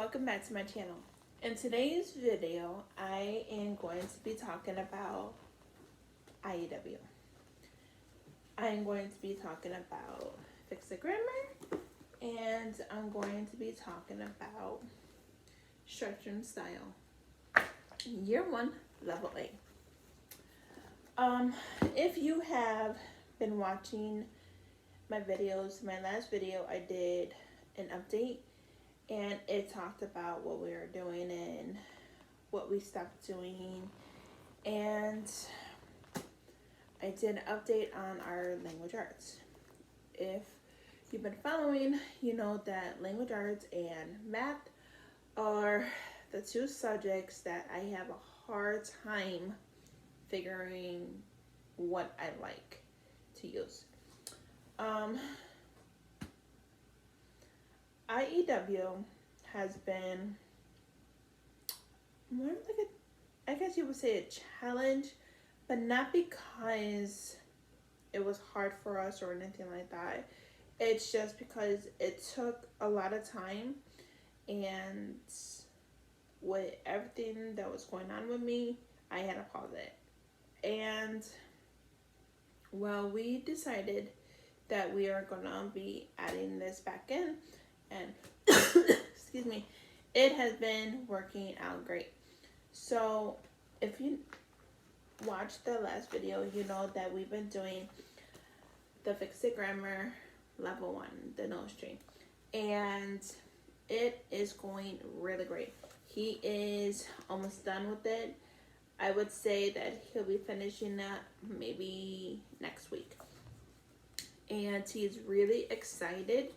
welcome back to my channel. In today's video, I am going to be talking about IEW. I am going to be talking about Fix the Grammar, and I'm going to be talking about Structure and Style, Year 1, Level A. If you have been watching my videos, my last video I did an update, and it talked about what we were doing and what we stopped doing, and I did an update on our language arts. If you've been following, you know that language arts and math are the two subjects that I have a hard time figuring what I like to use. IEW has been more like I guess you would say a challenge, but not because it was hard for us or anything like that. It's just because it took a lot of time, and with everything that was going on with me, I had to pause it. And well, we decided that we are gonna be adding this back in, and excuse me, it has been working out great. So if you watched the last video, you know that we've been doing the Fix It Grammar Level 1, the nose tree, and it is going really great. He is almost done with it. I would say that he'll be finishing that maybe next week. And he's really excited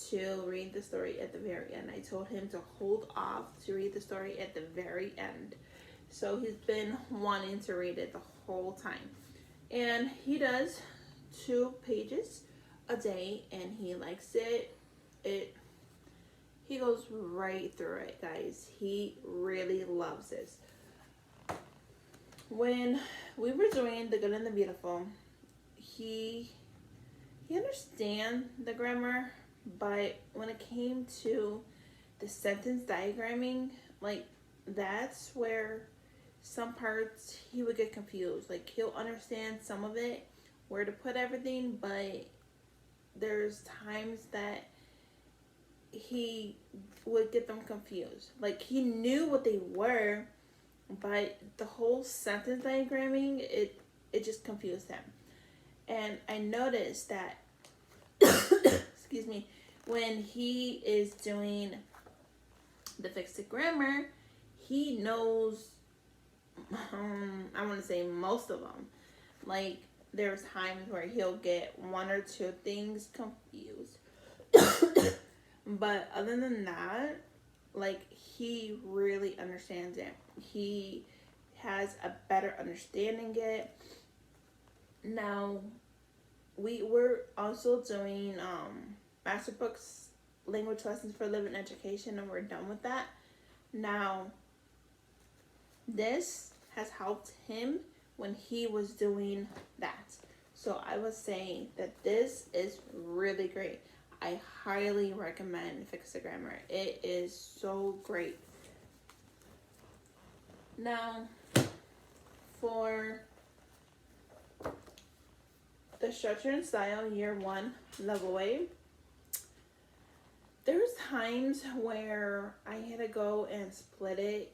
to read the story at the very end. I told him to hold off to read the story at the very end. So he's been wanting to read it the whole time. And he does 2 pages a day, and he likes it. He goes right through it, guys. He really loves this. When we were doing The Good and the Beautiful, he understands the grammar, but when it came to the sentence diagramming, like, that's where some parts he would get confused. Like, he'll understand some of it, where to put everything, but there's times that he would get them confused. Like, he knew what they were, but the whole sentence diagramming, it just confused him. And I noticed that excuse me, when he is doing the Fix It Grammar, he knows I want to say most of them. Like, there's times where he'll get 1 or 2 things confused. But other than that, like, he really understands it. He has a better understanding it. Now, we were also doing Master Books language lessons for living education, and we're done with that. Now, this has helped him when he was doing that. So I was saying that this is really great. I highly recommend Fix the Grammar. It is so great. Now, for the Structure and Style Year 1 Level A, there's times where I had to go and split it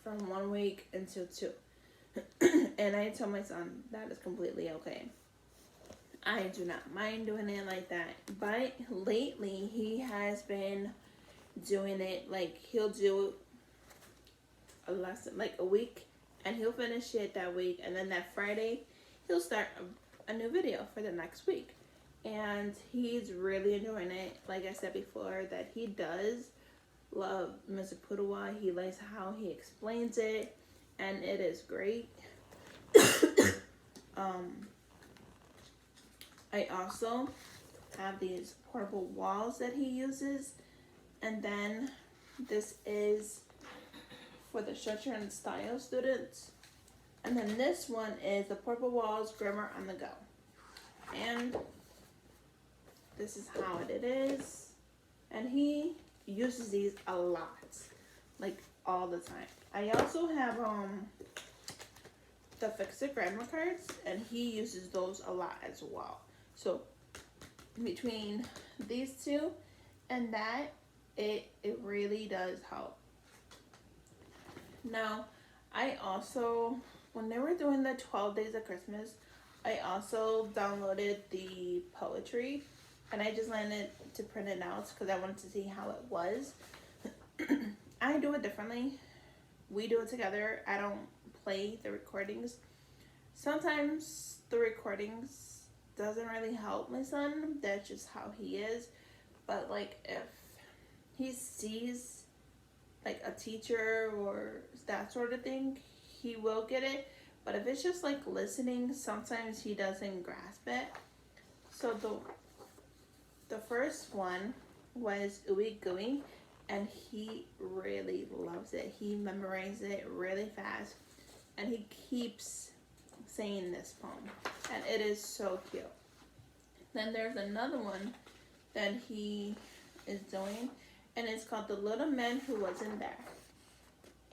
from 1 week into 2. And I told my son that is completely okay. I do not mind doing it like that. But lately, he has been doing it, like, he'll do a lesson, like, a week, and he'll finish it that week, and then that Friday, he'll start a new video for the next week. And he's really enjoying it. Like I said before, that he does love Mr. Pudawa. He likes how he explains it, and it is great. I also have these portable walls that he uses, and then this is for the Structure and Style students, and then this one is the portable walls grammar on the go. And this is how it is, and he uses these a lot, like all the time. I also have the Fix It grammar cards, and he uses those a lot as well. So between these two and that, it really does help. Now, I also, when they were doing the 12 Days of Christmas, I also downloaded the poetry, and I just landed to print it out because I wanted to see how it was. I do it differently. We do it together. I don't play the recordings. Sometimes the recordings doesn't really help my son. That's just how he is. But like if he sees like a teacher or that sort of thing, he will get it. But if it's just like listening, sometimes he doesn't grasp it. So the first one was Ooey Gooey, and he really loves it. He memorized it really fast, and he keeps saying this poem, and it is so cute. Then there's another one that he is doing, and it's called The Little Man Who Wasn't There.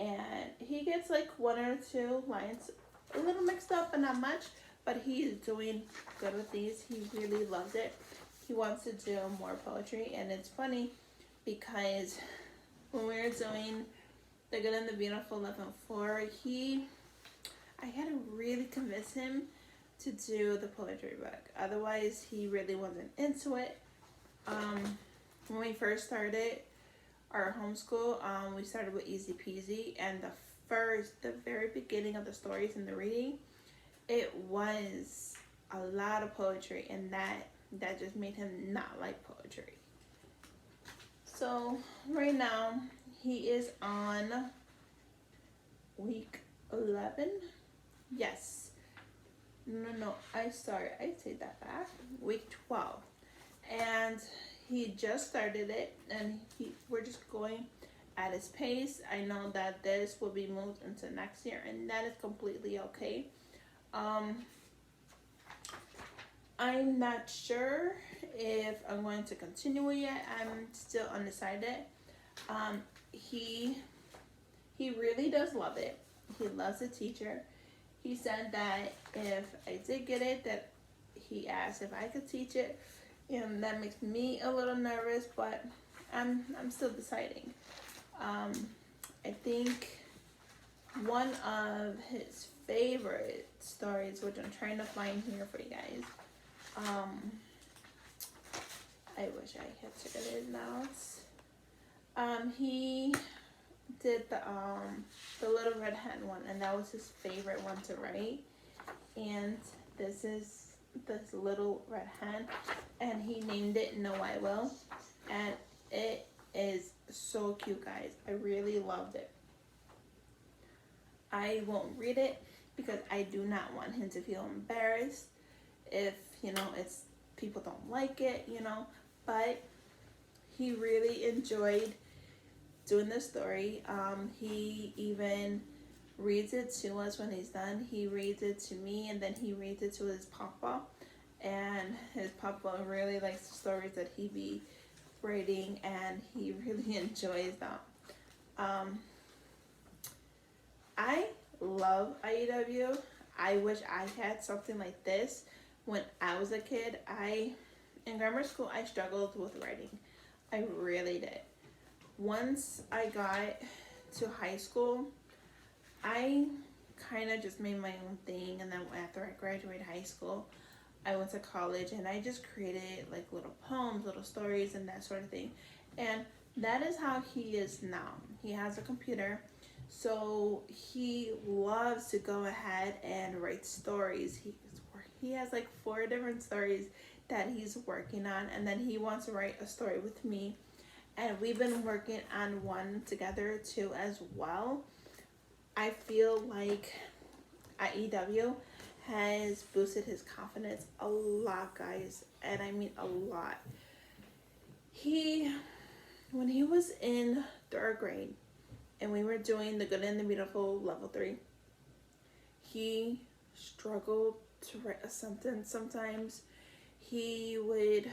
And he gets like one or two lines a little mixed up, but not much, but he's doing good with these. He really loves it. He wants to do more poetry, and it's funny because when we were doing The Good and the Beautiful Level 4, I had to really convince him to do the poetry book. Otherwise, he really wasn't into it. When we first started our homeschool, we started with Easy Peasy, and the very beginning of the stories and the reading, it was a lot of poetry, and that just made him not like poetry. So right now he is on week 11. Yes. No, I take that back. Week 12. And he just started it, and we're just going at his pace. I know that this will be moved into next year, and that is completely okay. I'm not sure if I'm going to continue it yet. I'm still undecided. He really does love it. He loves the teacher. He said that if I did get it, that he asked if I could teach it. And that makes me a little nervous, but I'm still deciding. I think one of his favorite stories, which I'm trying to find here for you guys. I wish I had took it now. He did the Little Red Hen one, and that was his favorite one to write. And this is this Little Red Hen, and he named it No I Will, and it is so cute, guys. I really loved it. I won't read it because I do not want him to feel embarrassed if it's people don't like it, but he really enjoyed doing the story. He even reads it to us when he's done. He reads it to me, and then he reads it to his papa, and his papa really likes the stories that he be writing, and he really enjoys them. I love IEW. I wish I had something like this when I was a kid. In grammar school, I struggled with writing. I really did. Once I got to high school, I kind of just made my own thing, and then after I graduated high school, I went to college, and I just created like little poems, little stories, and that sort of thing. And that is how he is now. He has a computer, so he loves to go ahead and write stories. He has like 4 different stories that he's working on, and then he wants to write a story with me, and we've been working on one together too as well. I feel like IEW has boosted his confidence a lot, guys, and I mean a lot. When he was in 3rd grade and we were doing The Good and the Beautiful Level 3, he struggled to write a sentence sometimes. He would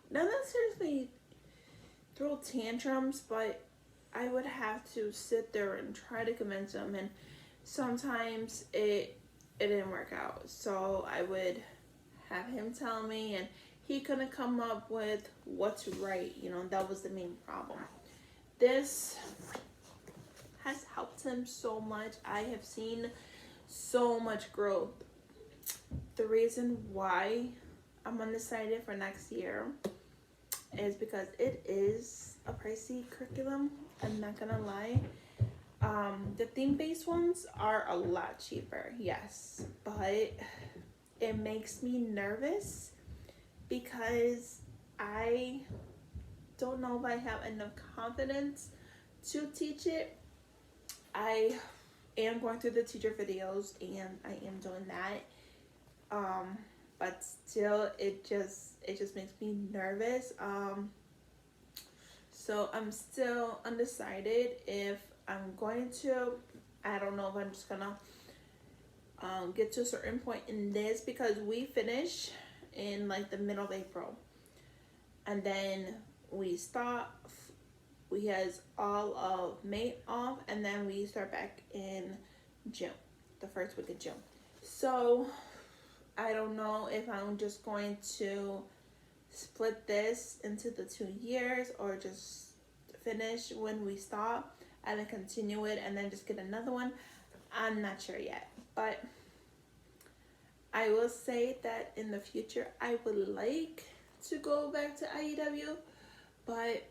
not necessarily throw tantrums, but I would have to sit there and try to convince him, and sometimes it didn't work out. So I would have him tell me, and he couldn't come up with what's right. You know, that was the main problem. This has helped him so much. I have seen so much growth. The reason why I'm undecided for next year is because it is a pricey curriculum. I'm not gonna lie. The theme-based ones are a lot cheaper, yes, but it makes me nervous because I don't know if I have enough confidence to teach it. I am going through the teacher videos and I am doing that. But still it just makes me nervous. So I'm still undecided if I'm going to. I don't know if I'm just gonna get to a certain point in this, because we finish in like the middle of April, and then we stop. We has all of May off, and then we start back in June, the first week of June. So I don't know if I'm just going to split this into the 2 years, or just finish when we stop and then continue it and then just get another one. I'm not sure yet, but I will say that in the future I would like to go back to IEW, but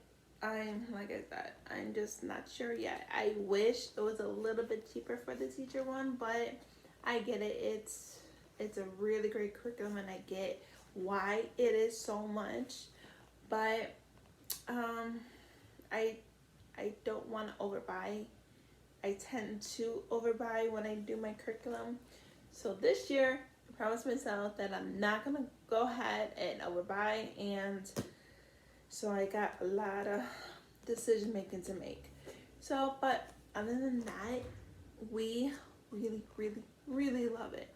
I'm, like I said, I'm just not sure yet. I wish it was a little bit cheaper for the teacher one, but I get it. It's a really great curriculum, and I get why it is so much, but I don't want to overbuy. I tend to overbuy when I do my curriculum. So this year, I promised myself that I'm not gonna go ahead and overbuy, and so I got a lot of decision making to make. So, but other than that, we really love it.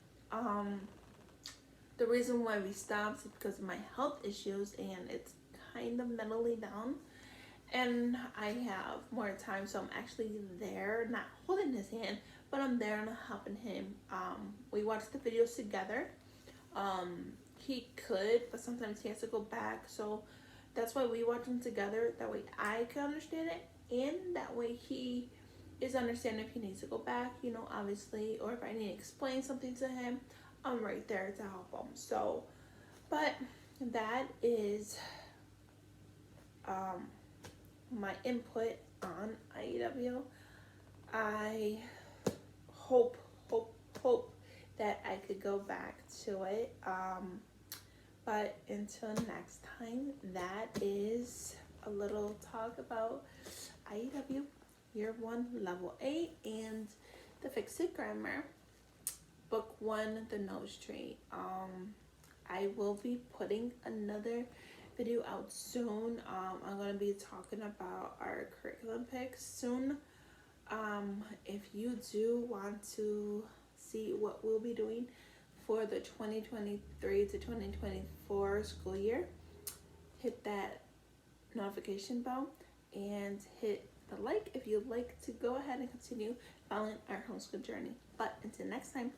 The reason why we stopped is because of my health issues, and it's kind of mentally down, and I have more time, so I'm actually there, not holding his hand, but I'm there and helping him. We watched the videos together. He could, but sometimes he has to go back, so that's why we watch them together. That way I can understand it, and that way he is understanding if he needs to go back, you know, obviously, or if I need to explain something to him, I'm right there to help him. So, but that is my input on IEW. I hope that I could go back to it. But until next time, that is a little talk about IEW Year 1 Level 8 and the Fix It Grammar Book 1, The Nose Tree. I will be putting another video out soon. I'm going to be talking about our curriculum picks soon. If you do want to see what we'll be doing for the 2023 to 2024 school year, hit that notification bell and hit the like if you'd like to go ahead and continue following our homeschool journey. But until next time,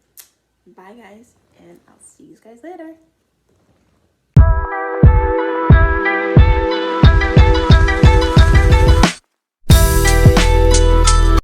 bye guys, and I'll see you guys later.